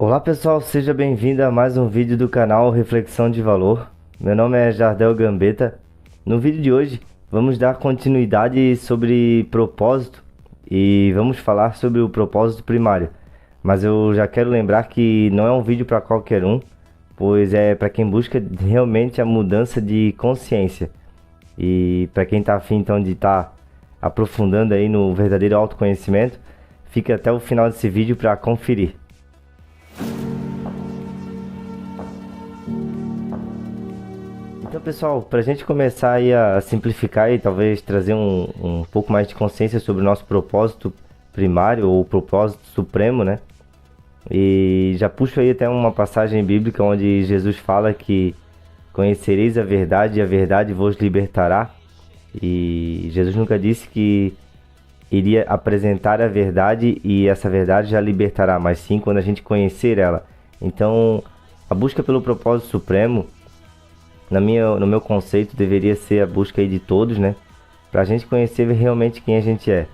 Olá pessoal, seja bem-vindo a mais um vídeo do canal Reflexão de Valor. Meu nome é Jardel Gambetta. No vídeo de hoje vamos dar continuidade sobre propósito e vamos falar sobre o propósito primário. Mas eu já quero lembrar que não é um vídeo para qualquer um, pois é para quem busca realmente a mudança de consciência. E para quem está afim então de estar aprofundando aí no verdadeiro autoconhecimento, fica até o final desse vídeo para conferir. Então, pessoal, para a gente começar aí a simplificar e talvez trazer um pouco mais de consciência sobre o nosso propósito primário ou propósito supremo, né? E já puxo aí até uma passagem bíblica onde Jesus fala que conhecereis a verdade e a verdade vos libertará. E Jesus nunca disse que iria apresentar a verdade e essa verdade já libertará, mas sim quando a gente conhecer ela. Então, a busca pelo propósito supremo no meu conceito, deveria ser a busca aí de todos, né? Pra gente conhecer realmente quem a gente é.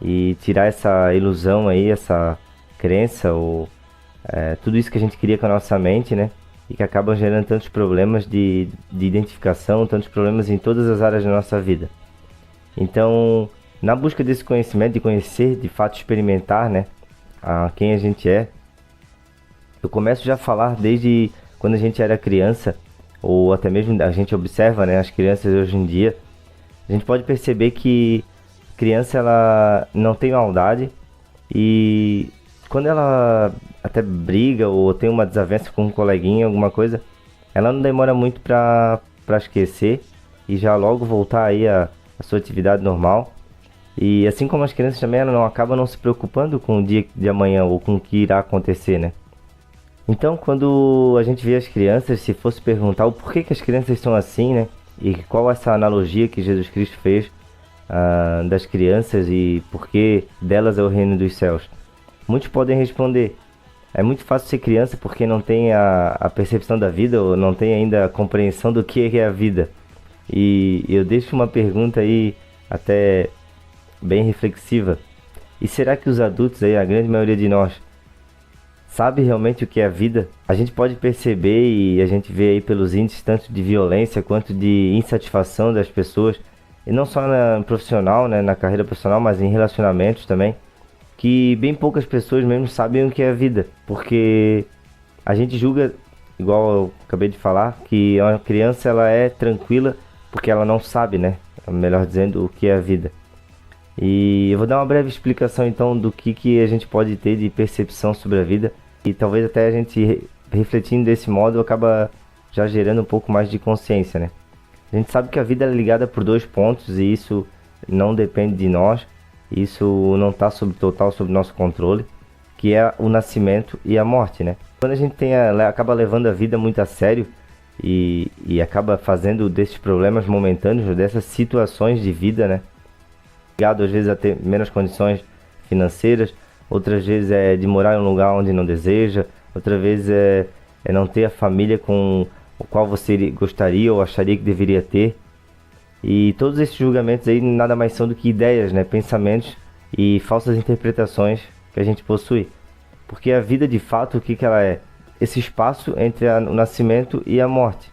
E tirar essa ilusão aí, essa crença, ou tudo isso que a gente cria com a nossa mente, né? E que acabam gerando tantos problemas de identificação, tantos problemas em todas as áreas da nossa vida. Então, na busca desse conhecimento, de conhecer, de fato experimentar, né? Quem a gente é, eu começo já a falar desde quando a gente era criança, ou até mesmo a gente observa, né, as crianças hoje em dia, a gente pode perceber que a criança ela não tem maldade e quando ela até briga ou tem uma desavença com um coleguinha, alguma coisa, ela não demora muito para esquecer e já logo voltar aí a sua atividade normal. E assim como as crianças também, ela não acaba não se preocupando com o dia de amanhã ou com o que irá acontecer, né? Então, quando a gente vê as crianças, se fosse perguntar o porquê que as crianças são assim, né? E qual essa analogia que Jesus Cristo fez das crianças e por que delas é o reino dos céus? Muitos podem responder: é muito fácil ser criança porque não tem a percepção da vida ou não tem ainda a compreensão do que é a vida. E eu deixo uma pergunta aí até bem reflexiva. E será que os adultos aí, a grande maioria de nós, sabe realmente o que é a vida? A gente pode perceber e a gente vê aí pelos índices tanto de violência quanto de insatisfação das pessoas, e não só na profissional, né, na carreira profissional, mas em relacionamentos também, que bem poucas pessoas mesmo sabem o que é a vida, porque a gente julga, igual eu acabei de falar, que uma criança ela é tranquila porque ela não sabe, né, melhor dizendo, o que é a vida. E eu vou dar uma breve explicação então do que a gente pode ter de percepção sobre a vida e talvez até a gente refletindo desse modo acaba já gerando um pouco mais de consciência, né? A gente sabe que a vida é ligada por dois pontos e isso não depende de nós, isso não está total sob nosso controle, que é o nascimento e a morte, né? Quando a gente acaba levando a vida muito a sério e acaba fazendo desses problemas momentâneos, dessas situações de vida, né? Ligado às vezes a ter menos condições financeiras, outras vezes é de morar em um lugar onde não deseja, outra vez é não ter a família com o qual você gostaria ou acharia que deveria ter. E todos esses julgamentos aí nada mais são do que ideias, né, pensamentos e falsas interpretações que a gente possui. Porque a vida de fato, o que ela é? Esse espaço entre o nascimento e a morte.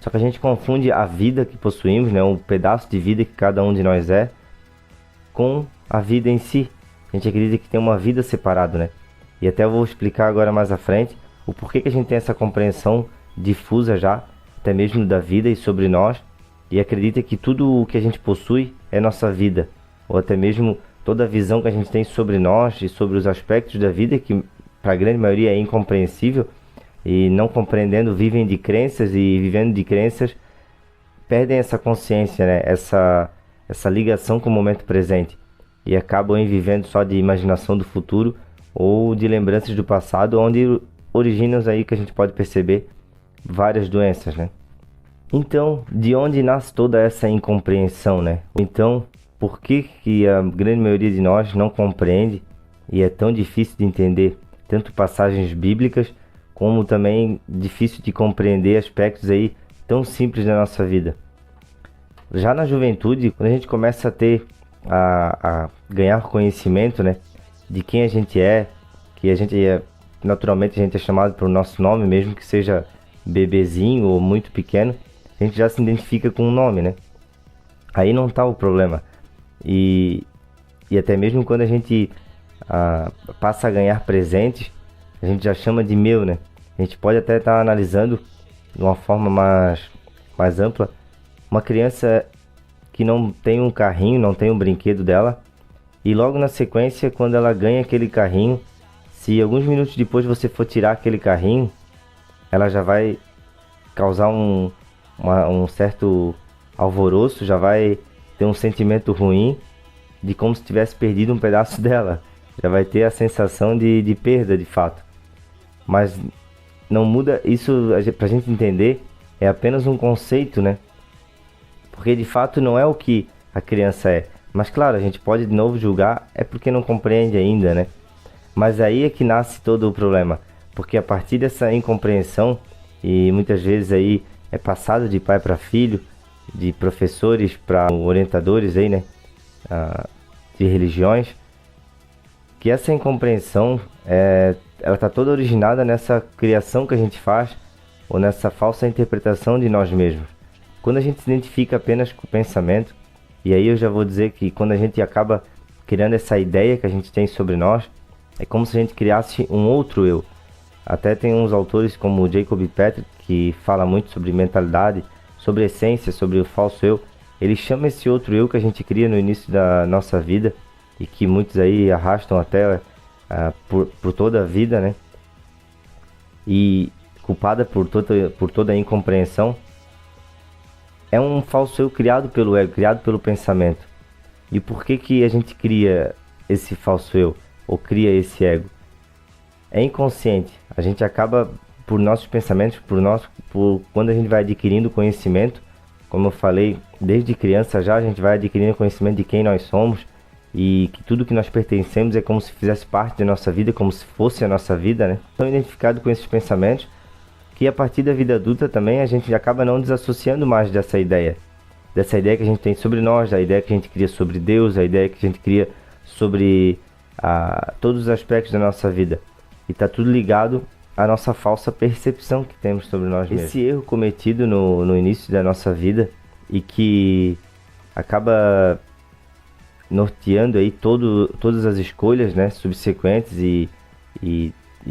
Só que a gente confunde a vida que possuímos, né, um pedaço de vida que cada um de nós é, com a vida em si. A gente acredita que tem uma vida separada, né? E até eu vou explicar agora mais à frente o porquê que a gente tem essa compreensão difusa já, até mesmo da vida e sobre nós, e acredita que tudo o que a gente possui é nossa vida, ou até mesmo toda a visão que a gente tem sobre nós e sobre os aspectos da vida que para a grande maioria é incompreensível e não compreendendo vivem de crenças e vivendo de crenças perdem essa consciência, né? Essa ligação com o momento presente e acabam vivendo só de imaginação do futuro ou de lembranças do passado, onde originam aí que a gente pode perceber várias doenças, né? Então, de onde nasce toda essa incompreensão, né? Então, por que a grande maioria de nós não compreende e é tão difícil de entender tanto passagens bíblicas como também difícil de compreender aspectos aí tão simples da nossa vida? Já na juventude, quando a gente começa a ter a ganhar conhecimento, né, de quem a gente é, que a gente naturalmente a gente é chamado pelo nosso nome, mesmo que seja bebezinho ou muito pequeno, a gente já se identifica com o nome, né? Aí não tá o problema. E, e até mesmo quando a gente passa a ganhar presentes, a gente já chama de meu, né? A gente pode até estar analisando de uma forma mais ampla. Uma criança que não tem um carrinho, não tem um brinquedo dela, e logo na sequência, quando ela ganha aquele carrinho, se alguns minutos depois você for tirar aquele carrinho, ela já vai causar um certo alvoroço, já vai ter um sentimento ruim de como se tivesse perdido um pedaço dela. Já vai ter a sensação de perda de fato. Mas não muda isso, pra gente entender, é apenas um conceito, né? Porque de fato não é o que a criança é. Mas claro, a gente pode de novo julgar, é porque não compreende ainda, né? Mas aí é que nasce todo o problema. Porque a partir dessa incompreensão, e muitas vezes aí é passado de pai para filho, de professores para orientadores aí, né? De religiões, que essa incompreensão ela está toda originada nessa criação que a gente faz ou nessa falsa interpretação de nós mesmos. Quando a gente se identifica apenas com o pensamento, e aí eu já vou dizer que quando a gente acaba criando essa ideia que a gente tem sobre nós, é como se a gente criasse um outro eu. Até tem uns autores como o Jacob Petrie, que fala muito sobre mentalidade, sobre essência, sobre o falso eu. Ele chama esse outro eu que a gente cria no início da nossa vida e que muitos aí arrastam até por toda a vida, né? E culpada por toda a incompreensão. É um falso eu criado pelo ego, criado pelo pensamento. E por que a gente cria esse falso eu, ou cria esse ego? É inconsciente. A gente acaba, por nossos pensamentos, por quando a gente vai adquirindo conhecimento, como eu falei, desde criança já a gente vai adquirindo conhecimento de quem nós somos e que tudo que nós pertencemos é como se fizesse parte da nossa vida, como se fosse a nossa vida, né? Então, identificado com esses pensamentos, que a partir da vida adulta também a gente acaba não desassociando mais dessa ideia que a gente tem sobre nós, da ideia que a gente cria sobre Deus, a ideia que a gente cria sobre todos os aspectos da nossa vida. E está tudo ligado à nossa falsa percepção que temos sobre nós mesmos. Esse erro cometido no início da nossa vida e que acaba norteando aí todas as escolhas, né, subsequentes e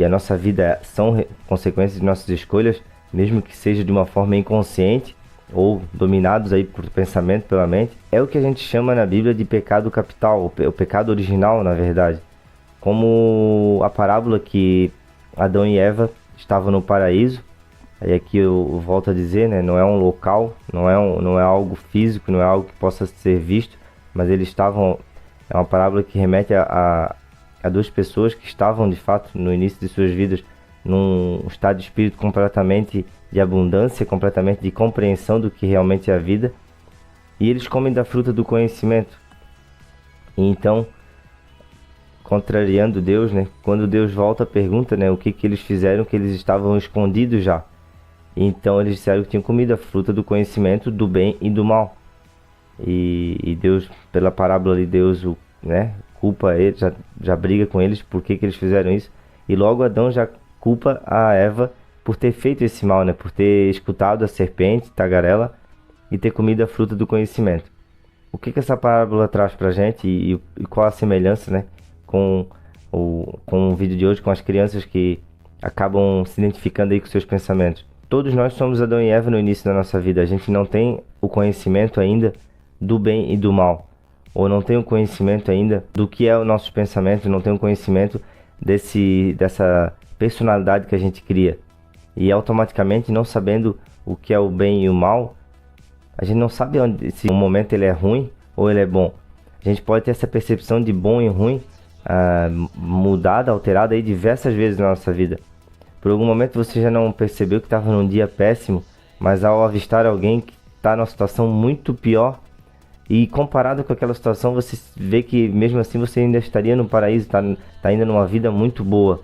a nossa vida são consequências de nossas escolhas, mesmo que seja de uma forma inconsciente ou dominados aí por pensamento, pela mente, é o que a gente chama na Bíblia de pecado capital, o pecado original, na verdade. Como a parábola que Adão e Eva estavam no paraíso, aí aqui eu volto a dizer, né, não é um local, não é algo físico, não é algo que possa ser visto, mas eles estavam, é uma parábola que remete a duas pessoas que estavam de fato no início de suas vidas num estado de espírito completamente de abundância, completamente de compreensão do que realmente é a vida, e eles comem da fruta do conhecimento. E então, contrariando Deus, né, quando Deus volta, pergunta, né, o que eles fizeram, que eles estavam escondidos já. E então eles disseram que tinham comido a fruta do conhecimento do bem e do mal. E Deus, pela parábola de Deus, né, culpa eles, já briga com eles por que eles fizeram isso. E logo Adão já culpa a Eva por ter feito esse mal, né, por ter escutado a serpente, tagarela, e ter comido a fruta do conhecimento. O que essa parábola traz pra gente e qual a semelhança, né, com o vídeo de hoje, com as crianças que acabam se identificando aí com seus pensamentos? Todos nós somos Adão e Eva no início da nossa vida. A gente não tem o conhecimento ainda do bem e do mal, ou não tem o conhecimento ainda do que é o nosso pensamento, não tem o conhecimento dessa personalidade que a gente cria. E automaticamente, não sabendo o que é o bem e o mal, a gente não sabe se um momento ele é ruim ou ele é bom. A gente pode ter essa percepção de bom e ruim mudada, alterada aí diversas vezes na nossa vida. Por algum momento você já não percebeu que estava num dia péssimo, mas ao avistar alguém que está numa situação muito pior, e comparado com aquela situação, você vê que mesmo assim você ainda estaria no paraíso, está ainda numa vida muito boa.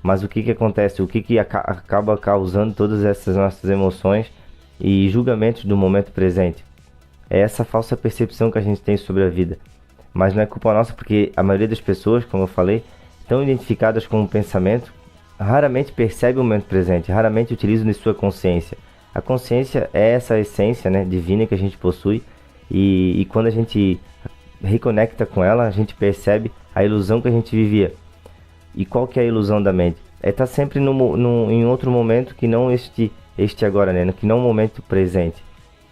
Mas o que acontece? O que acaba causando todas essas nossas emoções e julgamentos do momento presente? É essa falsa percepção que a gente tem sobre a vida. Mas não é culpa nossa, porque a maioria das pessoas, como eu falei, estão identificadas com o pensamento raramente percebe o momento presente, raramente utiliza de sua consciência. A consciência é essa essência, né, divina que a gente possui, e quando a gente reconecta com ela, a gente percebe a ilusão que a gente vivia. E qual que é a ilusão da mente? É estar sempre em outro momento que não este agora, né, que não o momento presente.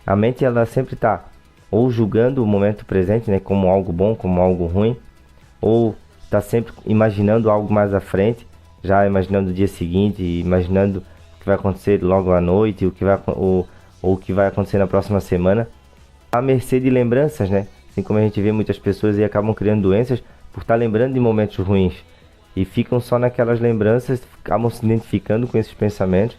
A mente, ela sempre está ou julgando o momento presente, né, como algo bom, como algo ruim, ou está sempre imaginando algo mais à frente, já imaginando o dia seguinte, imaginando o que vai acontecer logo à noite, ou o que vai acontecer na próxima semana, à mercê de lembranças, né? Assim como a gente vê muitas pessoas e acabam criando doenças por estar lembrando de momentos ruins e ficam só naquelas lembranças, acabam se identificando com esses pensamentos.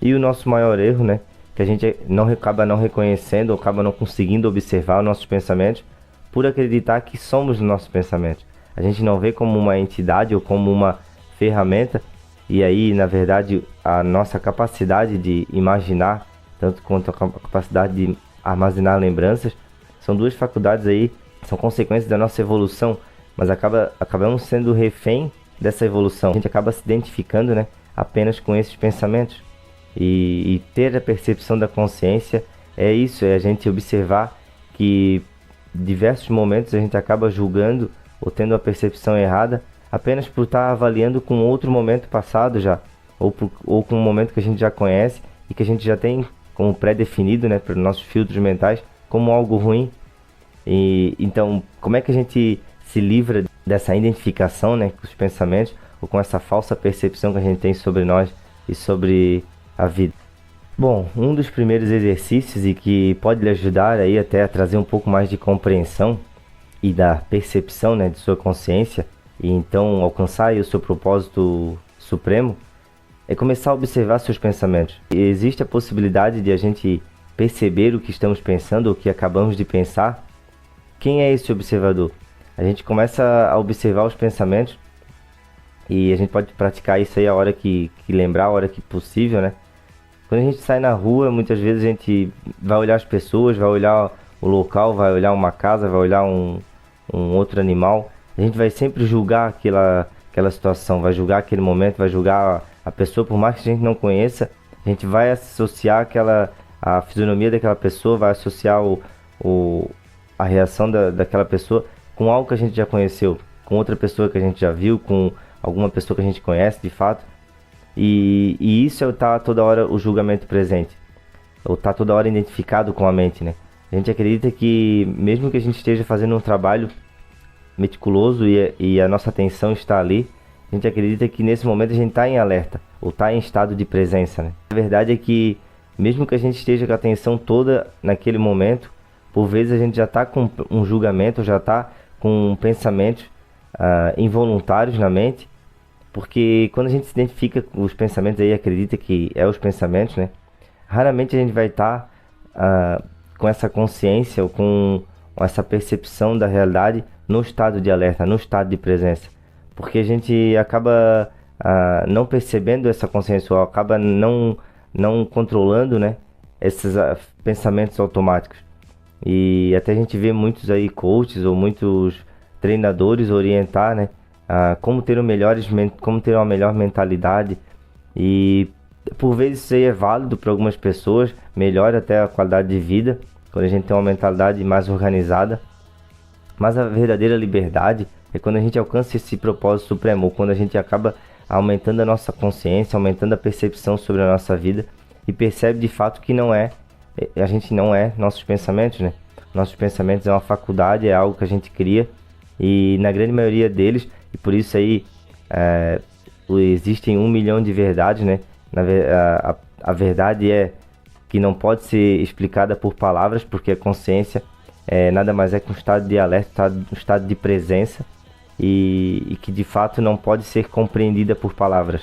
E o nosso maior erro, né, que a gente acaba não reconhecendo, ou acaba não conseguindo observar os nossos pensamentos por acreditar que somos os nossos pensamentos. A gente não vê como uma entidade ou como uma ferramenta, e aí, na verdade, a nossa capacidade de imaginar, tanto quanto a capacidade de armazenar lembranças, são duas faculdades aí, são consequências da nossa evolução, mas acabamos sendo refém dessa evolução. A gente acaba se identificando, né, apenas com esses pensamentos. E ter a percepção da consciência é isso, é a gente observar que em diversos momentos a gente acaba julgando ou tendo a percepção errada apenas por estar avaliando com outro momento passado já, ou com um momento que a gente já conhece e que a gente já tem como pré-definido, né, para os nossos filtros mentais, como algo ruim. E então, como é que a gente se livra dessa identificação, né, com os pensamentos, ou com essa falsa percepção que a gente tem sobre nós e sobre a vida? Bom, um dos primeiros exercícios e que pode lhe ajudar aí até a trazer um pouco mais de compreensão e da percepção, né, de sua consciência, e então alcançar aí o seu propósito supremo, é começar a observar seus pensamentos. E existe a possibilidade de a gente perceber o que estamos pensando ou o que acabamos de pensar. Quem é esse observador? A gente começa a observar os pensamentos e a gente pode praticar isso aí a hora que lembrar, a hora que possível, né? Quando a gente sai na rua, muitas vezes a gente vai olhar as pessoas, vai olhar o local, vai olhar uma casa, vai olhar um outro animal. A gente vai sempre julgar aquela situação, vai julgar aquele momento, vai julgar a pessoa, por mais que a gente não conheça, a gente vai associar a fisionomia daquela pessoa, vai associar a reação daquela pessoa com algo que a gente já conheceu, com outra pessoa que a gente já viu, com alguma pessoa que a gente conhece de fato. E isso é estar toda hora o julgamento presente, ou estar toda hora identificado com a mente, né? A gente acredita que mesmo que a gente esteja fazendo um trabalho meticuloso e a nossa atenção está ali, a gente acredita que nesse momento a gente está em alerta, ou está em estado de presença, né? A verdade é que mesmo que a gente esteja com a atenção toda naquele momento, por vezes a gente já está com um julgamento, já está com pensamentos involuntários na mente, porque quando a gente se identifica com os pensamentos aí, acredita que é os pensamentos, né? Raramente a gente vai estar com essa consciência ou com essa percepção da realidade no estado de alerta, no estado de presença. Porque a gente acaba não percebendo essa consciência, ou acaba não controlando, né, esses pensamentos automáticos. E até a gente vê muitos aí coaches ou muitos treinadores orientar, né, como ter uma melhor mentalidade. E por vezes isso aí é válido para algumas pessoas, melhora até a qualidade de vida quando a gente tem uma mentalidade mais organizada. Mas a verdadeira liberdade é quando a gente alcança esse propósito supremo, ou quando a gente acaba aumentando a nossa consciência, aumentando a percepção sobre a nossa vida e percebe de fato que a gente não é nossos pensamentos, né? Nossos pensamentos é uma faculdade, é algo que a gente cria, e na grande maioria deles, e por isso aí existem 1 milhão de verdades, né? A verdade é que não pode ser explicada por palavras, porque a consciência nada mais é que um estado de alerta, um estado de presença, e que de fato não pode ser compreendida por palavras.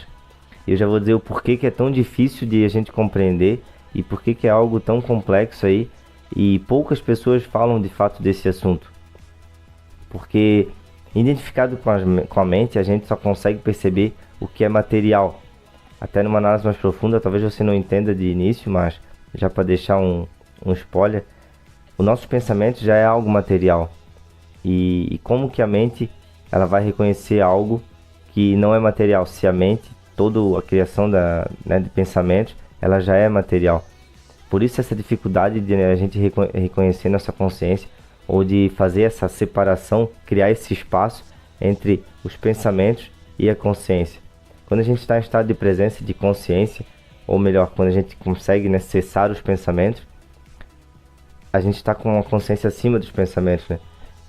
Eu já vou dizer o porquê que é tão difícil de a gente compreender e porquê que é algo tão complexo aí, e poucas pessoas falam de fato desse assunto. Porque identificado com a mente, a gente só consegue perceber o que é material. Até numa análise mais profunda, talvez você não entenda de início, mas já para deixar um spoiler, o nosso pensamento já é algo material. E como que a mente ela vai reconhecer algo que não é material, se a mente toda a criação de pensamentos, ela já é material. Por isso essa dificuldade de a gente reconhecer nossa consciência, ou de fazer essa separação, criar esse espaço entre os pensamentos e a consciência. Quando a gente está em estado de presença, de consciência, ou melhor, quando a gente consegue, né, cessar os pensamentos, a gente está com uma consciência acima dos pensamentos, né?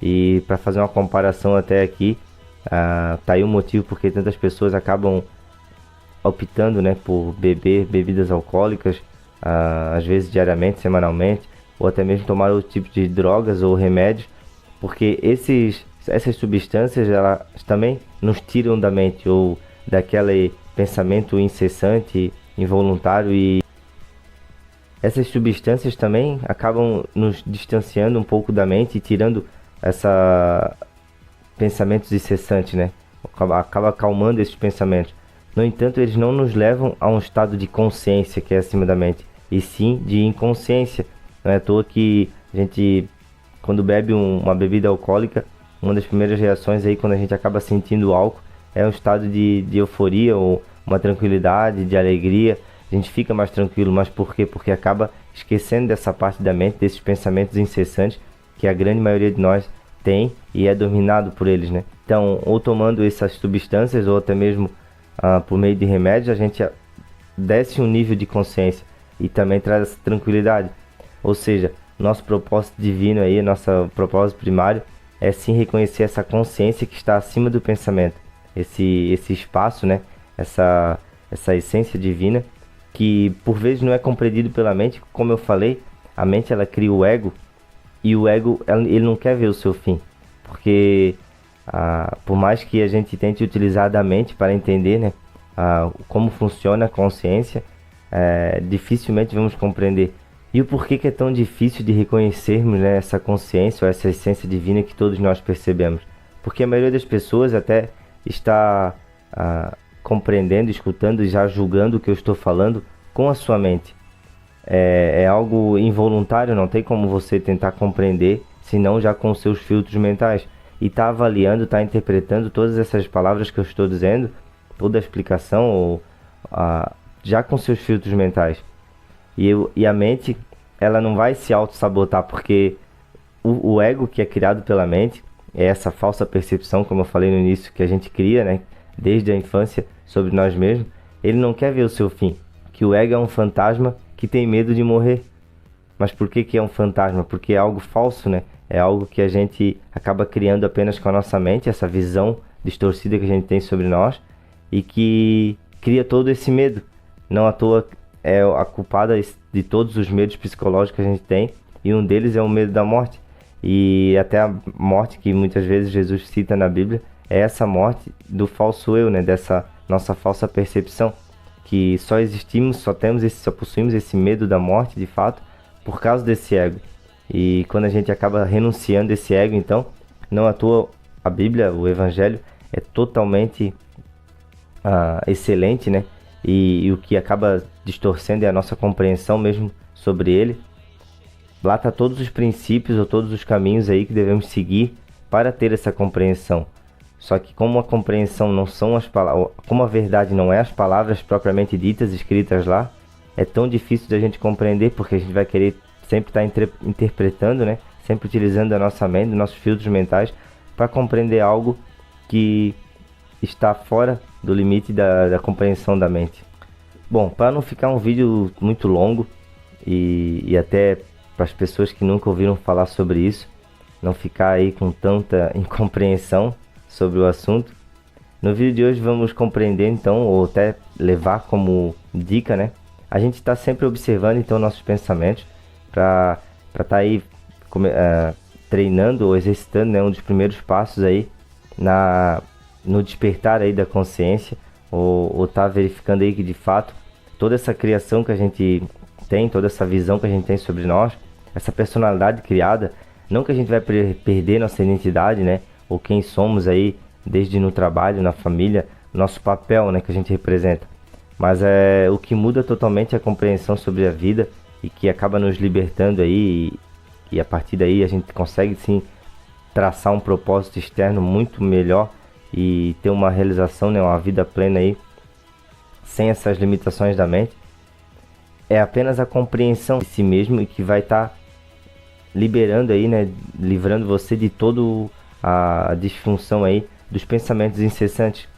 E para fazer uma comparação até aqui, tá aí o motivo porque tantas pessoas acabam optando, né, por beber bebidas alcoólicas, às vezes diariamente, semanalmente, ou até mesmo tomar outro tipo de drogas ou remédios, porque essas substâncias elas também nos tiram da mente ou daquele pensamento incessante, involuntário, e essas substâncias também acabam nos distanciando um pouco da mente e tirando essa pensamentos incessantes, né? Acaba acalmando esses pensamentos. No entanto, eles não nos levam a um estado de consciência que é acima da mente, e sim de inconsciência. Não é à toa que a gente, quando bebe uma bebida alcoólica, uma das primeiras reações aí quando a gente acaba sentindo o álcool é um estado de euforia ou uma tranquilidade, de alegria. A gente fica mais tranquilo, mas por quê? Porque acaba esquecendo dessa parte da mente, desses pensamentos incessantes que a grande maioria de nós tem e é dominado por eles, né? Então, ou tomando essas substâncias ou até mesmo por meio de remédios, a gente desce um nível de consciência e também traz essa tranquilidade. Ou seja, nosso propósito divino aí, nosso propósito primário é sim reconhecer essa consciência que está acima do pensamento, esse espaço, né? Essa essência divina que por vezes não é compreendido pela mente. Como eu falei, a mente ela cria o ego, e o ego ele não quer ver o seu fim, porque por mais que a gente tente utilizar da mente para entender, né, como funciona a consciência, dificilmente vamos compreender. E o porquê que é tão difícil de reconhecermos, né, essa consciência ou essa essência divina que todos nós percebemos? Porque a maioria das pessoas até está compreendendo, escutando e já julgando o que eu estou falando com a sua mente. É algo involuntário, não tem como você tentar compreender, senão já com seus filtros mentais. E está avaliando, está interpretando todas essas palavras que eu estou dizendo, toda a explicação, já com seus filtros mentais. E a mente, ela não vai se auto-sabotar, porque o ego que é criado pela mente, é essa falsa percepção, como eu falei no início, que a gente cria, né, desde a infância sobre nós mesmos. Ele não quer ver o seu fim, que o ego é um fantasma que tem medo de morrer. Mas por que é um fantasma? Porque é algo falso, né? É algo que a gente acaba criando apenas com a nossa mente, essa visão distorcida que a gente tem sobre nós, e que cria todo esse medo. Não à toa é a culpada de todos os medos psicológicos que a gente tem, e um deles é o medo da morte. E até a morte que muitas vezes Jesus cita na Bíblia é essa morte do falso eu, né? Dessa nossa falsa percepção, que só existimos, só possuímos esse medo da morte de fato por causa desse ego. E quando a gente acaba renunciando esse ego, então, não à toa a Bíblia, o Evangelho é totalmente excelente, né? E o que acaba distorcendo é a nossa compreensão mesmo sobre ele. Lá está todos os princípios ou todos os caminhos aí que devemos seguir para ter essa compreensão. Só que como a compreensão não são as palavras, como a verdade não é as palavras propriamente ditas, escritas lá, é tão difícil de a gente compreender, porque a gente vai querer sempre estar interpretando, né? Sempre utilizando a nossa mente, nossos filtros mentais, para compreender algo que está fora do limite da compreensão da mente. Bom, para não ficar um vídeo muito longo e até para as pessoas que nunca ouviram falar sobre isso, não ficar aí com tanta incompreensão sobre o assunto, no vídeo de hoje vamos compreender então, ou até levar como dica, né? A gente está sempre observando então nossos pensamentos para estar aí treinando ou exercitando, né, um dos primeiros passos aí no despertar aí da consciência, ou tá verificando aí que de fato toda essa criação que a gente tem, toda essa visão que a gente tem sobre nós, essa personalidade criada, não que a gente vai perder nossa identidade, né, ou quem somos aí, desde no trabalho, na família, nosso papel, né, que a gente representa. Mas o que muda totalmente é a compreensão sobre a vida, e que acaba nos libertando aí, e a partir daí a gente consegue sim traçar um propósito externo muito melhor e ter uma realização, né, uma vida plena aí, sem essas limitações da mente, é apenas a compreensão de si mesmo e que vai estar liberando aí, né, livrando você de toda a disfunção aí dos pensamentos incessantes.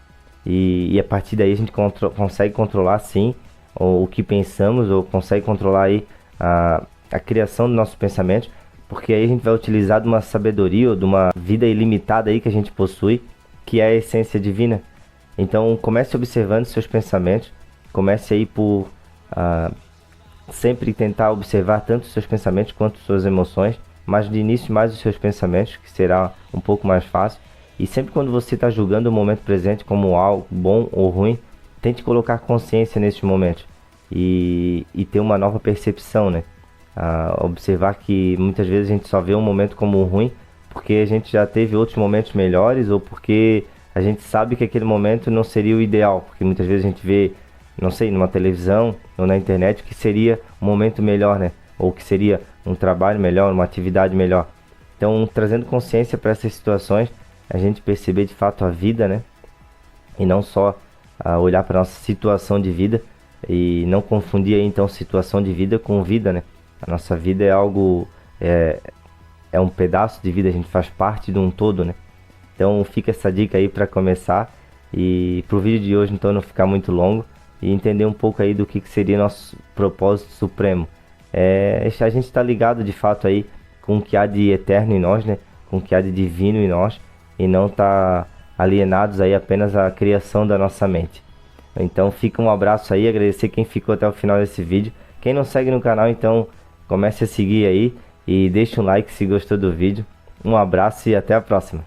E a partir daí a gente consegue controlar sim o que pensamos, ou consegue controlar aí a criação dos nossos pensamentos, porque aí a gente vai utilizar de uma sabedoria ou de uma vida ilimitada aí que a gente possui, que é a essência divina. Então comece observando seus pensamentos, comece aí por sempre tentar observar tanto os seus pensamentos quanto suas emoções, mas de início mais os seus pensamentos, que será um pouco mais fácil. E sempre quando você está julgando o momento presente como algo bom ou ruim, tente colocar consciência nesses momentos e ter uma nova percepção, né? Observar que muitas vezes a gente só vê um momento como ruim porque a gente já teve outros momentos melhores, ou porque a gente sabe que aquele momento não seria o ideal, porque muitas vezes a gente vê, não sei, numa televisão ou na internet que seria um momento melhor, né? Ou que seria um trabalho melhor, uma atividade melhor. Então, trazendo consciência para essas situações, a gente perceber de fato a vida, né? E não só olhar para nossa situação de vida e não confundir aí, então situação de vida com vida, né? A nossa vida é algo, é um pedaço de vida, a gente faz parte de um todo, né? Então fica essa dica aí para começar, e pro vídeo de hoje então não ficar muito longo e entender um pouco aí do que seria nosso propósito supremo. A gente está ligado de fato aí com o que há de eterno em nós, né? Com o que há de divino em nós, e não tá alienados aí apenas à criação da nossa mente. Então fica um abraço aí, agradecer quem ficou até o final desse vídeo. Quem não segue no canal, então comece a seguir aí e deixe um like se gostou do vídeo. Um abraço e até a próxima.